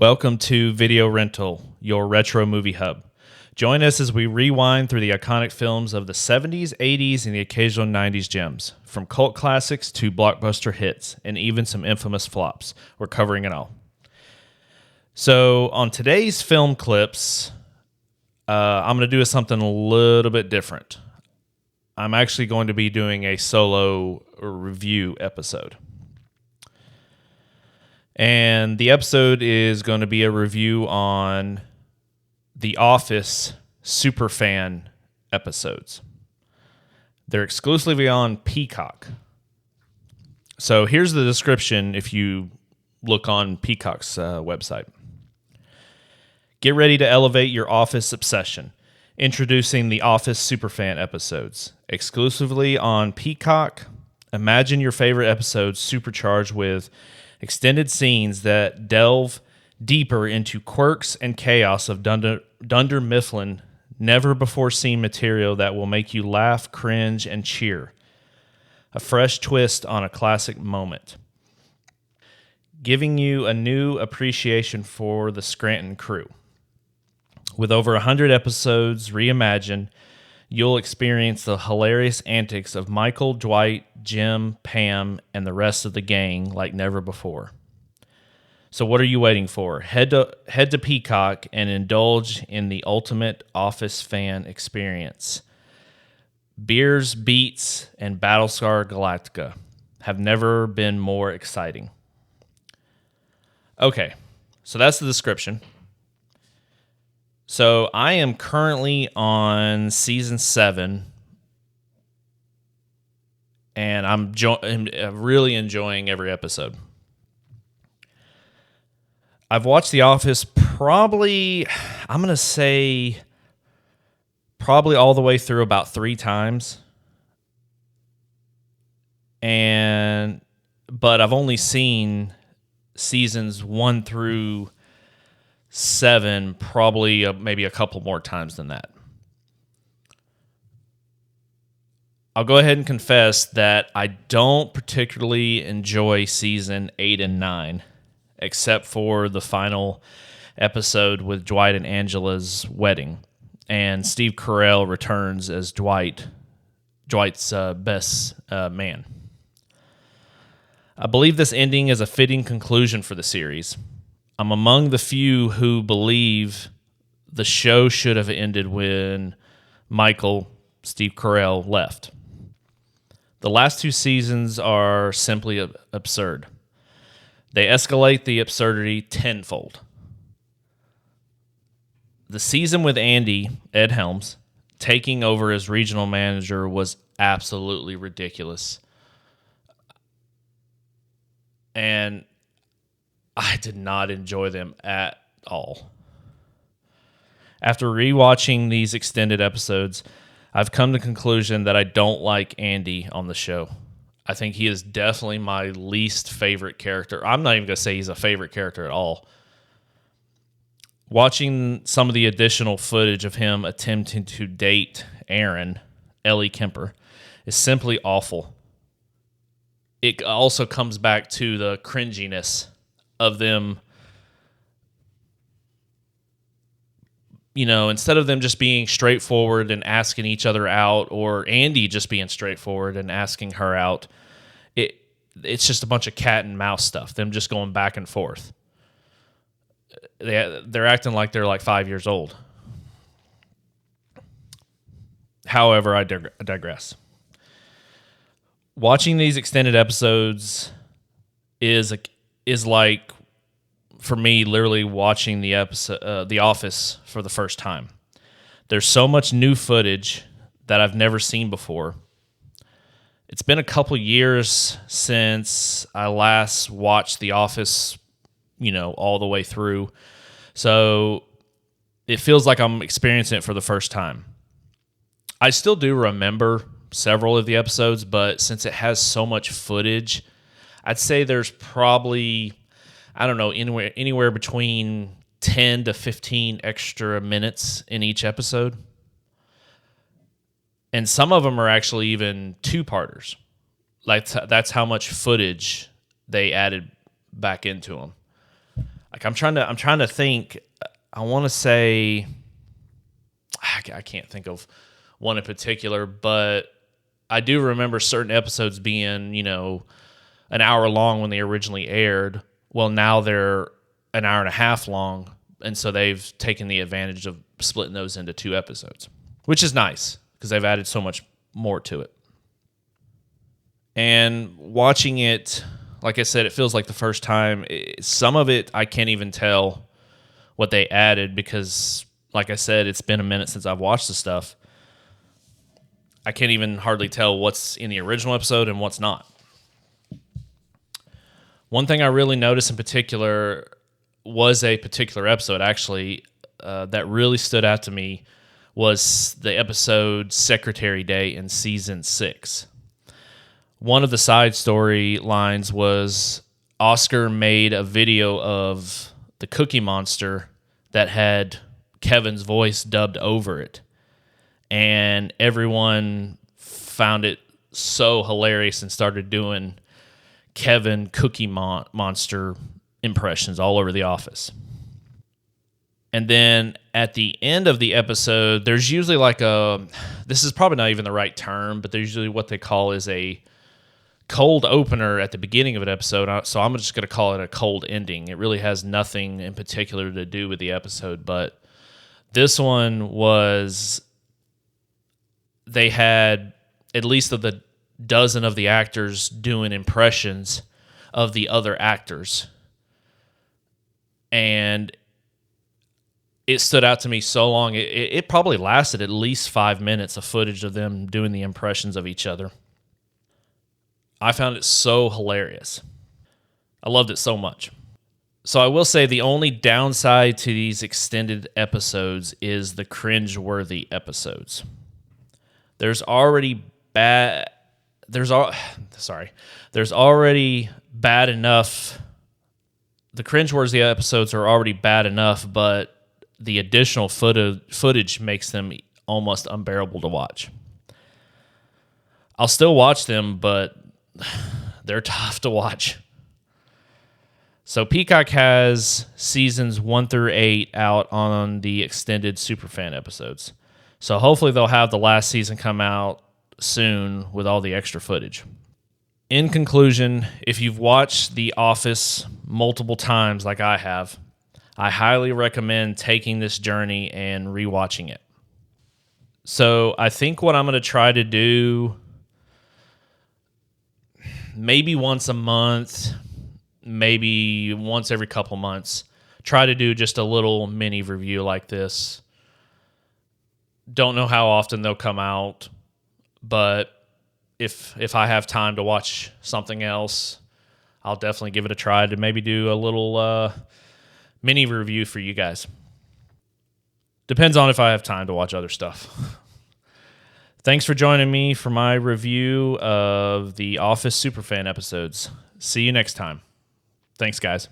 Welcome to Video Rental, your retro movie hub. Join us as we rewind through the iconic films of the 70s, 80s, and the occasional 90s gems. From cult classics to blockbuster hits, and even some infamous flops. We're covering it all. So, on today's film clips, I'm going to do something a little bit different. I'm actually going to be doing a solo review episode. And the episode is going to be a review on the Office Superfan episodes. They're exclusively on Peacock. So here's the description if you look on Peacock's website. Get ready to elevate your Office obsession. Introducing the Office Superfan episodes. Exclusively on Peacock. Imagine your favorite episodes supercharged with extended scenes that delve deeper into quirks and chaos of Dunder Mifflin, never-before-seen material that will make you laugh, cringe, and cheer. A fresh twist on a classic moment. Giving you a new appreciation for the Scranton crew. With over 100 episodes reimagined, you'll experience the hilarious antics of Michael, Dwight, Jim, Pam, and the rest of the gang like never before. So what are you waiting for? Head to Peacock and indulge in the ultimate Office fan experience. Beers, Beats, and Battlestar Galactica have never been more exciting. Okay, so that's the description. So I am currently on season 7, and I'm really enjoying every episode. I've watched The Office probably all the way through about 3 times. But I've only seen seasons 1 through 7, probably maybe a couple more times than that. I'll go ahead and confess that I don't particularly enjoy season 8 and 9, except for the final episode with Dwight and Angela's wedding, and Steve Carell returns as Dwight's best man. I believe this ending is a fitting conclusion for the series. I'm among the few who believe the show should have ended when Michael, Steve Carell, left. The last 2 seasons are simply absurd. They escalate the absurdity tenfold. The season with Andy, Ed Helms, taking over as regional manager was absolutely ridiculous. And I did not enjoy them at all. After rewatching these extended episodes, I've come to the conclusion that I don't like Andy on the show. I think he is definitely my least favorite character. I'm not even going to say he's a favorite character at all. Watching some of the additional footage of him attempting to date Erin, Ellie Kemper, is simply awful. It also comes back to the cringiness of them, instead of them just being straightforward and asking each other out, or Andy just being straightforward and asking her out, it's just a bunch of cat and mouse stuff, them just going back and forth. They're acting like they're like 5 years old. However, I digress. Watching these extended episodes is like, for me, literally watching the Office for the first time. There's so much new footage that I've never seen before. It's been a couple years since I last watched The Office, all the way through. So it feels like I'm experiencing it for the first time. I still do remember several of the episodes, but since it has so much footage, I'd say there's probably, I don't know, anywhere between 10 to 15 extra minutes in each episode. And some of them are actually even 2-parters. Like, that's how much footage they added back into them. Like I'm trying to think. I want to say I can't think of one in particular, but I do remember certain episodes being, an hour long when they originally aired. Well, now they're an hour and a half long, and so they've taken the advantage of splitting those into 2 episodes, which is nice because they've added so much more to it. And watching it, like I said, it feels like the first time. Some of it, I can't even tell what they added because, like I said, it's been a minute since I've watched the stuff. I can't even hardly tell what's in the original episode and what's not. One thing I really noticed in particular was a particular episode, actually, that really stood out to me was the episode Secretary Day in Season 6. One of the side storylines was Oscar made a video of the Cookie Monster that had Kevin's voice dubbed over it. And everyone found it so hilarious and started doing Kevin Cookie Monster impressions all over the office. And then at the end of the episode, there's usually this is probably not even the right term, but there's usually what they call is a cold opener at the beginning of an episode. So I'm just going to call it a cold ending. It really has nothing in particular to do with the episode, but this one was, they had at least of the dozen of the actors doing impressions of the other actors. And it stood out to me so long. It probably lasted at least 5 minutes of footage of them doing the impressions of each other. I found it so hilarious. I loved it so much. So I will say the only downside to these extended episodes is the cringe-worthy episodes. There's already bad enough. The cringe-worthy episodes are already bad enough, but the additional footage makes them almost unbearable to watch. I'll still watch them, but they're tough to watch. So Peacock has seasons 1 through 8 out on the extended Superfan episodes. So hopefully they'll have the last season come out soon with all the extra footage. In conclusion, if you've watched The Office multiple times like I have, I highly recommend taking this journey and rewatching it. So I think what I'm going to try to do, maybe once a month, maybe once every couple months, try to do just a little mini review like this. Don't know how often they'll come out, but if I have time to watch something else, I'll definitely give it a try to maybe do a little mini review for you guys. Depends on if I have time to watch other stuff. Thanks for joining me for my review of the Office Superfan episodes. See you next time. Thanks, guys.